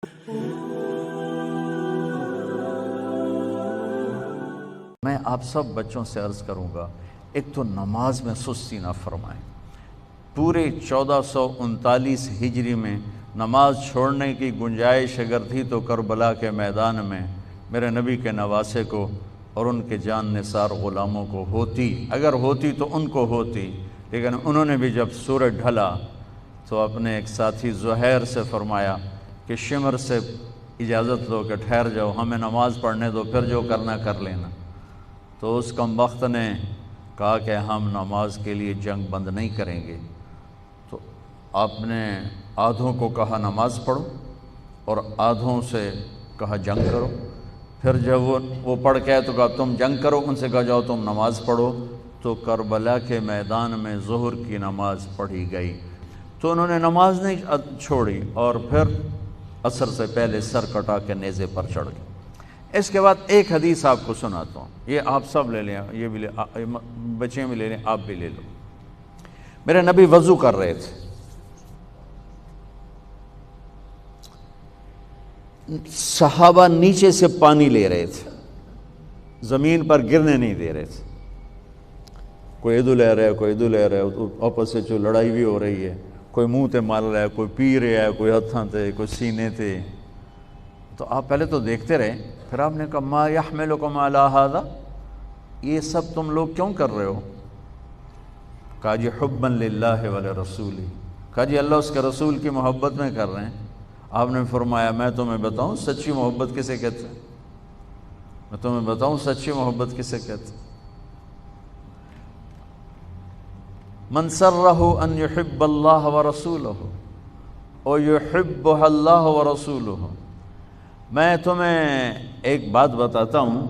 میں آپ سب بچوں سے عرض کروں گا، ایک تو نماز میں سستی نہ فرمائیں۔ پورے 1439 ہجری میں نماز چھوڑنے کی گنجائش اگر تھی تو کربلا کے میدان میں میرے نبی کے نواسے کو اور ان کے جان نثار غلاموں کو ہوتی، اگر ہوتی تو ان کو ہوتی، لیکن انہوں نے بھی جب سورج ڈھلا تو اپنے ایک ساتھی زہیر سے فرمایا کہ شمر سے اجازت لو کہ ٹھہر جاؤ، ہمیں نماز پڑھنے دو، پھر جو کرنا کر لینا۔ تو اس کم بخت نے کہا کہ ہم نماز کے لیے جنگ بند نہیں کریں گے۔ تو آپ نے آدھوں کو کہا نماز پڑھو اور آدھوں سے کہا جنگ کرو۔ پھر جب وہ پڑھ کے تو کہا تم جنگ کرو، ان سے کہا جاؤ تم نماز پڑھو۔ تو کربلا کے میدان میں ظہر کی نماز پڑھی گئی۔ تو انہوں نے نماز نہیں چھوڑی اور پھر عصر سے پہلے سر کٹا کے نیزے پر چڑھ گئے۔ اس کے بعد ایک حدیث آپ کو سناتا ہوں، یہ آپ سب لے لیں، یہ بھی بچے بھی لے لیں، آپ بھی لے لو۔ میرے نبی وضو کر رہے تھے، صحابہ نیچے سے پانی لے رہے تھے، زمین پر گرنے نہیں دے رہے تھے۔ کوئی ادھر لے رہا ہے، کوئی ادھر لے رہا ہے، آپس سے جو لڑائی بھی ہو رہی ہے، کوئی منہ تے مال رہا ہے، کوئی پی رہا ہے، کوئی ہتھاں تے، کوئی سینے تے۔ تو آپ پہلے تو دیکھتے رہے، پھر آپ نے کہا ما یحملکم علی ھذا، یہ سب تم لوگ کیوں کر رہے ہو؟ کہا جی حبا للہ ولرسولہ، کہا جی اللہ اس کے رسول کی محبت میں کر رہے ہیں۔ آپ نے فرمایا میں تمہیں بتاؤں سچی محبت کسے کہتے ہیں؟ میں تمہیں بتاؤں سچی محبت کسے کہتے ہیں؟ من سرہ ان یحب اللہ ورسولہ ویحبہ اللہ ورسولہ۔ میں تمہیں ایک بات بتاتا ہوں،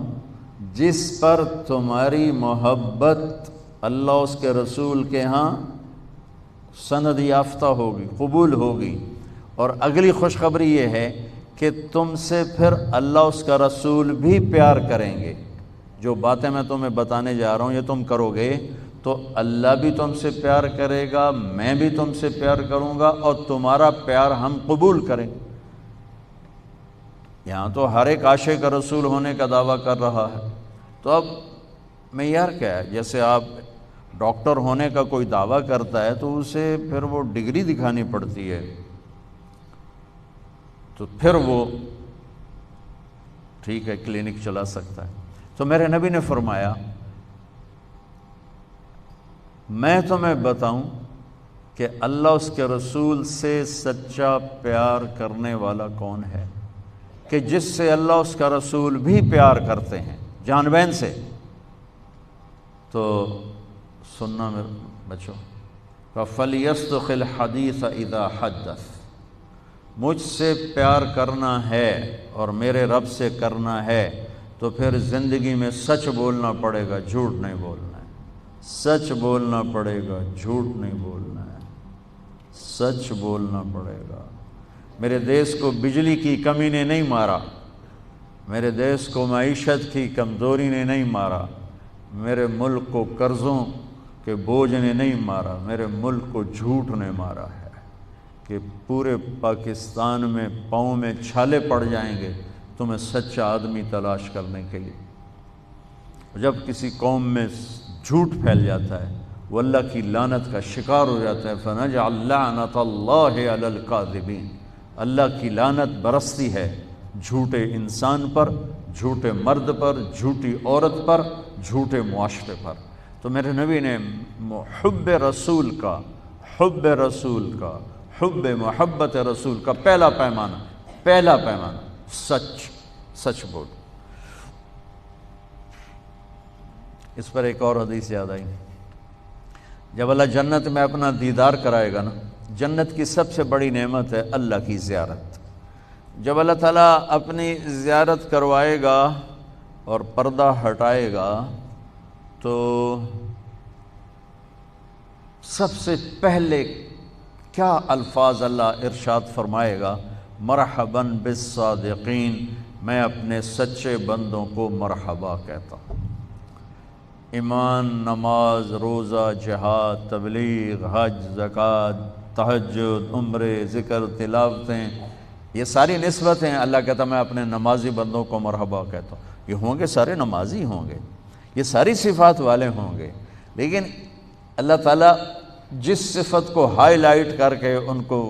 جس پر تمہاری محبت اللہ اس کے رسول کے ہاں سند یافتہ ہوگی، قبول ہوگی، اور اگلی خوشخبری یہ ہے کہ تم سے پھر اللہ اس کا رسول بھی پیار کریں گے۔ جو باتیں میں تمہیں بتانے جا رہا ہوں یہ تم کرو گے تو اللہ بھی تم سے پیار کرے گا، میں بھی تم سے پیار کروں گا، اور تمہارا پیار ہم قبول کریں گے۔ یہاں تو ہر ایک عاشق رسول ہونے کا دعویٰ کر رہا ہے، تو اب معیار کیا ہے؟ جیسے آپ ڈاکٹر ہونے کا کوئی دعویٰ کرتا ہے تو اسے پھر وہ ڈگری دکھانی پڑتی ہے، تو پھر وہ ٹھیک ہے کلینک چلا سکتا ہے۔ تو میرے نبی نے فرمایا میں تمہیں بتاؤں کہ اللہ اس کے رسول سے سچا پیار کرنے والا کون ہے، کہ جس سے اللہ اس کا رسول بھی پیار کرتے ہیں جان بین سے۔ تو سننا میرے بچوں، فَلْيَصْدُقِ الْحَدِيثَ إِذَا حَدَّثَ، مجھ سے پیار کرنا ہے اور میرے رب سے کرنا ہے تو پھر زندگی میں سچ بولنا پڑے گا، جھوٹ نہیں بولنا ہے۔ سچ بولنا پڑے گا، جھوٹ نہیں بولنا ہے، سچ بولنا پڑے گا۔ میرے دیس کو بجلی کی کمی نے نہیں مارا، میرے دیس کو معیشت کی کمزوری نے نہیں مارا، میرے ملک کو قرضوں کے بوجھ نے نہیں مارا، میرے ملک کو جھوٹ نے مارا ہے کہ پورے پاکستان میں پاؤں میں چھالے پڑ جائیں گے تمہیں سچا آدمی تلاش کرنے کے لیے۔ جب کسی قوم میں جھوٹ پھیل جاتا ہے وہ اللہ کی لعنت کا شکار ہو جاتا ہے، فَنَجْعَلْ لَعْنَةَ اللَّهِ عَلَى الْكَاذِبِينَ، اللہ کی لعنت برستی ہے جھوٹے انسان پر، جھوٹے مرد پر، جھوٹی عورت پر، جھوٹے معاشرے پر۔ تو میرے نبی نے حب رسول کا، حب رسول کا، حب محبت رسول کا پہلا پیمانہ سچ بول۔ اس پر ایک اور حدیث یاد آئی، جب اللہ جنت میں اپنا دیدار کرائے گا نا، جنت کی سب سے بڑی نعمت ہے اللہ کی زیارت۔ جب اللہ تعالیٰ اپنی زیارت کروائے گا اور پردہ ہٹائے گا تو سب سے پہلے کیا الفاظ اللہ ارشاد فرمائے گا؟ مرحباً بالصادقین، میں اپنے سچے بندوں کو مرحبا کہتا ہوں۔ ایمان، نماز، روزہ، جہاد، تبلیغ، حج، زکوٰۃ، تہجد، عمرے، ذکر، تلاوتیں، یہ ساری نسبت ہیں. اللہ کہتا میں اپنے نمازی بندوں کو مرحبا کہتا ہوں. یہ ہوں گے سارے نمازی ہوں گے, یہ ساری صفات والے ہوں گے, لیکن اللہ تعالیٰ جس صفت کو ہائی لائٹ کر کے ان کو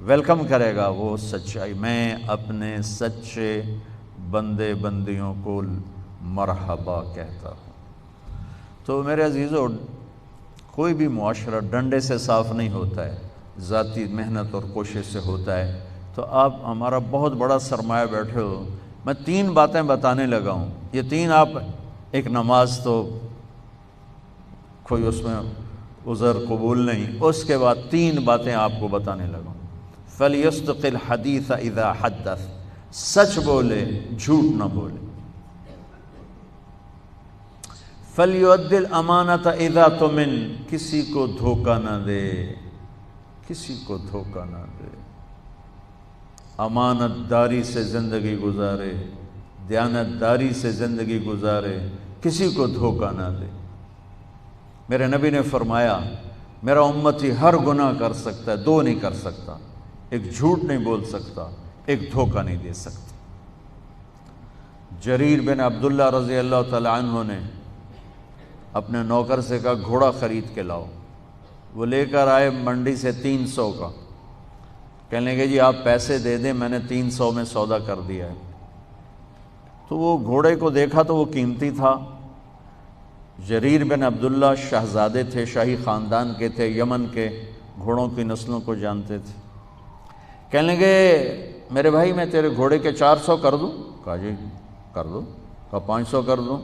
ویلکم کرے گا وہ سچائی. میں اپنے سچے بندے بندیوں کو مرحبا کہتا ہوں. تو میرے عزیزو, کوئی بھی معاشرہ ڈنڈے سے صاف نہیں ہوتا ہے, ذاتی محنت اور کوشش سے ہوتا ہے. تو آپ ہمارا بہت بڑا سرمایہ بیٹھے ہو. میں 3 باتیں بتانے لگا ہوں, یہ 3 آپ, ایک نماز تو کوئی اس میں عذر قبول نہیں, اس کے بعد 3 باتیں آپ کو بتانے لگا ہوں. فَلْيَصْدِقِ الْحَدِيثَ إِذَا حَدَّثَ, سچ بولے جھوٹ نہ بولے. فَلْيُؤَدِّ الْأَمَانَةَ إِذَا تُؤْمِنَ, کسی کو دھوکہ نہ دے, کسی کو دھوکہ نہ دے. امانت داری سے زندگی گزارے, دیانت داری سے زندگی گزارے, کسی کو دھوکہ نہ دے. میرے نبی نے فرمایا میرا امتی ہر گناہ کر سکتا ہے, 2 نہیں کر سکتا, ایک جھوٹ نہیں بول سکتا, ایک دھوکہ نہیں دے سکتا. جریر بن عبداللہ رضی اللہ تعالی عنہ نے اپنے نوکر سے کہا گھوڑا خرید کے لاؤ. وہ لے کر آئے منڈی سے 300 کا. کہنے لگے جی آپ پیسے دے دیں, میں نے 300 میں سودا کر دیا ہے. تو وہ گھوڑے کو دیکھا تو وہ قیمتی تھا. جریر بن عبداللہ شہزادے تھے, شاہی خاندان کے تھے, یمن کے گھوڑوں کی نسلوں کو جانتے تھے. کہنے لگے میرے بھائی میں تیرے گھوڑے کے 400 کر دوں. کہا جی کر دو. کہا 500 کر دوں.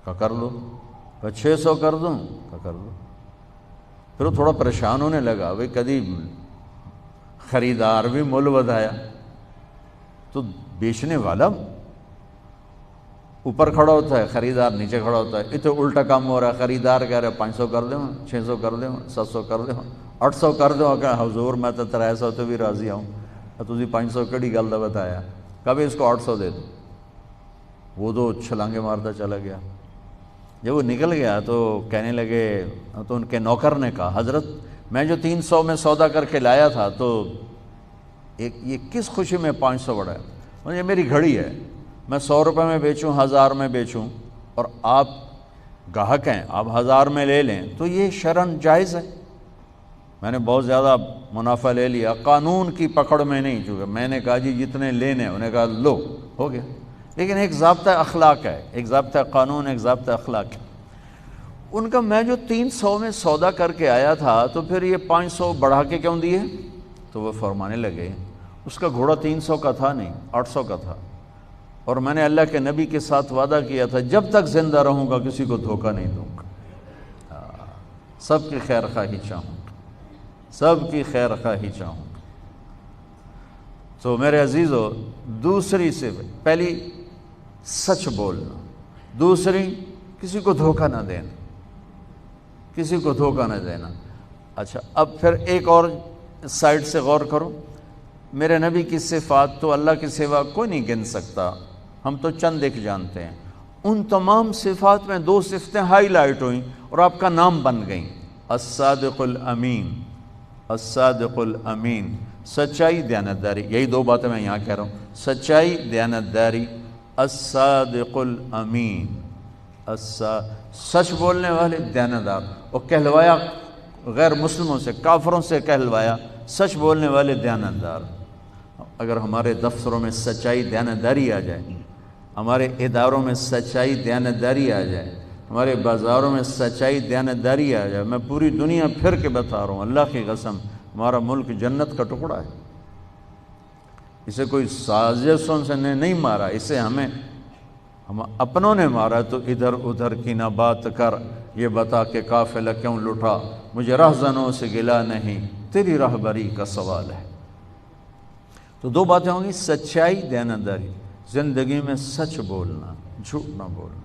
کہا کر دو. کہا 600 کر دوں. کہا کر دو. پھر وہ تھوڑا پریشان ہونے لگا, بھئی کدی خریدار بھی مول ودایا, تو بیچنے والا اوپر کھڑا ہوتا ہے, خریدار نیچے کھڑا ہوتا ہے. یہ تو الٹا کام ہو رہا ہے. خریدار کہہ رہے 500 کر دیں, 600 کر دیں, 700 کر دیں, 800 کر دو. کہ حضور میں تو 300 تو بھی راضی ہوں, تجھے 500 کڑی گل دا بتایا. کبھی اس کو 800 دے دو. وہ تو چھلانگے مارتا چلا گیا. جب وہ نکل گیا تو کہنے لگے, تو ان کے نوکر نے کہا حضرت میں جو 300 میں سودا کر کے لایا تھا تو یہ کس خوشی میں 500 بڑھایا. اور یہ میری گھڑی ہے, میں 100 روپے میں بیچوں, 1000 میں بیچوں, اور آپ گاہک ہیں, آپ 1000 میں لے لیں تو یہ شرعاً جائز ہے. میں نے بہت زیادہ منافع لے لیا, قانون کی پکڑ میں نہیں, چونکہ میں نے کہا جی جتنے لینے, انہوں نے کہا لو, ہو گیا. لیکن ایک ضابطہ اخلاق ہے, ایک ضابطہ قانون, ایک ضابطہ اخلاق ہے. ان کا میں جو 300 میں سودا کر کے آیا تھا تو پھر یہ 500 بڑھا کے کیوں دیے؟ تو وہ فرمانے لگے اس کا گھوڑا 300 کا تھا نہیں, 800 کا تھا, اور میں نے اللہ کے نبی کے ساتھ وعدہ کیا تھا جب تک زندہ رہوں گا کسی کو دھوکہ نہیں دوں گا. سب کی خیر خواہی چاہوں گا, سب کی خیر خواہی چاہوں گا. تو میرے عزیزو, دوسری سے پہلی سچ بولنا, دوسری کسی کو دھوکہ نہ دینا, کسی کو دھوکہ نہ دینا. اچھا اب پھر ایک اور سائڈ سے غور کرو. میرے نبی کی صفات تو اللہ کے سوا کوئی نہیں گن سکتا, ہم تو چند ایک جانتے ہیں. ان تمام صفات میں 2 صفتیں ہائی لائٹ ہوئیں اور آپ کا نام بن گئیں, الصادق الامین, الصادق الامین, سچائی دیانتداری. یہی 2 باتیں میں یہاں کہہ رہا ہوں, سچائی دیانتداری, الصادق الامین, سچ بولنے والے دیانتدار. اور کہلوایا غیر مسلموں سے, کافروں سے کہلوایا سچ بولنے والے دیانتدار. اگر ہمارے دفتروں میں سچائی دیانتداری آ جائے, ہمارے اداروں میں سچائی دیانتداری آ جائے, ہمارے بازاروں میں سچائی دیانتداری آ جائے, میں پوری دنیا پھر کے بتا رہا ہوں, اللہ کی قسم ہمارا ملک جنت کا ٹکڑا ہے. اسے کوئی سازشوں سے نہیں مارا, اسے ہم اپنوں نے مارا. تو ادھر ادھر کی نہ بات کر, یہ بتا کہ قافلہ کیوں لٹا, مجھے رہزنوں سے گلا نہیں, تیری راہبری کا سوال ہے. تو 2 باتیں ہوں گی, سچائی دیانتداری, زندگی میں سچ بولنا, جھوٹ نہ بولنا,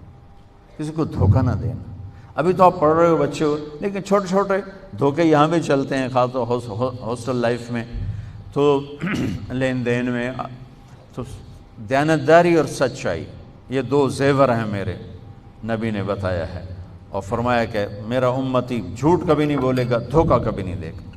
کسی کو دھوکہ نہ دینا. ابھی تو آپ پڑھ رہے ہو, بچے ہو, لیکن چھوٹے چھوٹے دھوکے یہاں بھی چلتے ہیں, خاص طور ہاسٹل لائف میں, تو لین دین میں. تو دیانتداری اور سچائی یہ 2 زیور ہیں میرے, نبی نے بتایا ہے, اور فرمایا کہ میرا امتی جھوٹ کبھی نہیں بولے گا, دھوکہ کبھی نہیں دے گا.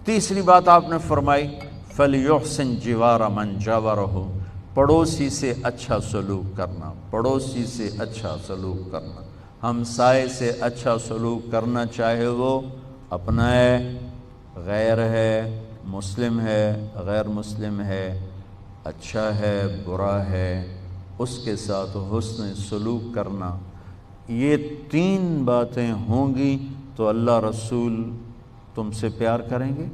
تیسری بات آپ نے فرمائی فَلْيُحْسِنْ جِوَارَ مَنْ جَاوَرَهُ، پڑوسی سے اچھا سلوک کرنا، پڑوسی سے اچھا سلوک کرنا، ہمسائے سے اچھا سلوک کرنا، چاہے وہ اپنا ہے، غیر ہے، مسلم ہے، غیر مسلم ہے، اچھا ہے، برا ہے، اس کے ساتھ حسن سلوک کرنا۔ یہ 3 باتیں ہوں گی تو اللہ رسول تم سے پیار کریں گے،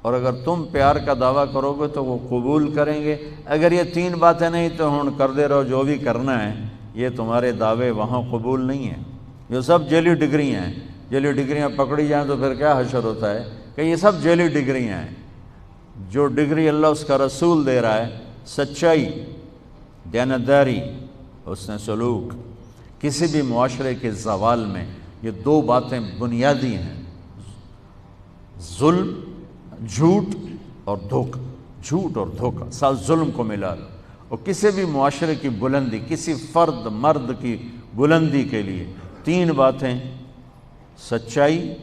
اور اگر تم پیار کا دعویٰ کرو گے تو وہ قبول کریں گے۔ اگر یہ 3 باتیں نہیں تو ہن کر دے رہو جو بھی کرنا ہے، یہ تمہارے دعوے وہاں قبول نہیں ہیں۔ یہ سب جعلی ڈگریاں ہیں، جعلی ڈگریاں پکڑی جائیں تو پھر کیا حشر ہوتا ہے کہ یہ سب جعلی ڈگریاں ہیں۔ جو ڈگری اللہ اس کا رسول دے رہا ہے، سچائی، دیانتداری، حسن سلوک، کسی بھی معاشرے کے زوال میں یہ 2 باتیں بنیادی ہیں، ظلم، جھوٹ اور دھوکہ، جھوٹ اور دھوکہ، ساتھ ظلم کو ملا لو۔ اور کسی بھی معاشرے کی بلندی، کسی فرد مرد کی بلندی کے لیے 3 باتیں، سچائی،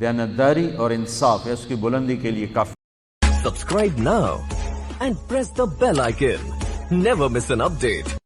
دیانتداری اور انصاف، اس کی بلندی کے لیے کافی۔ Subscribe now and press the bell icon. Never miss an update.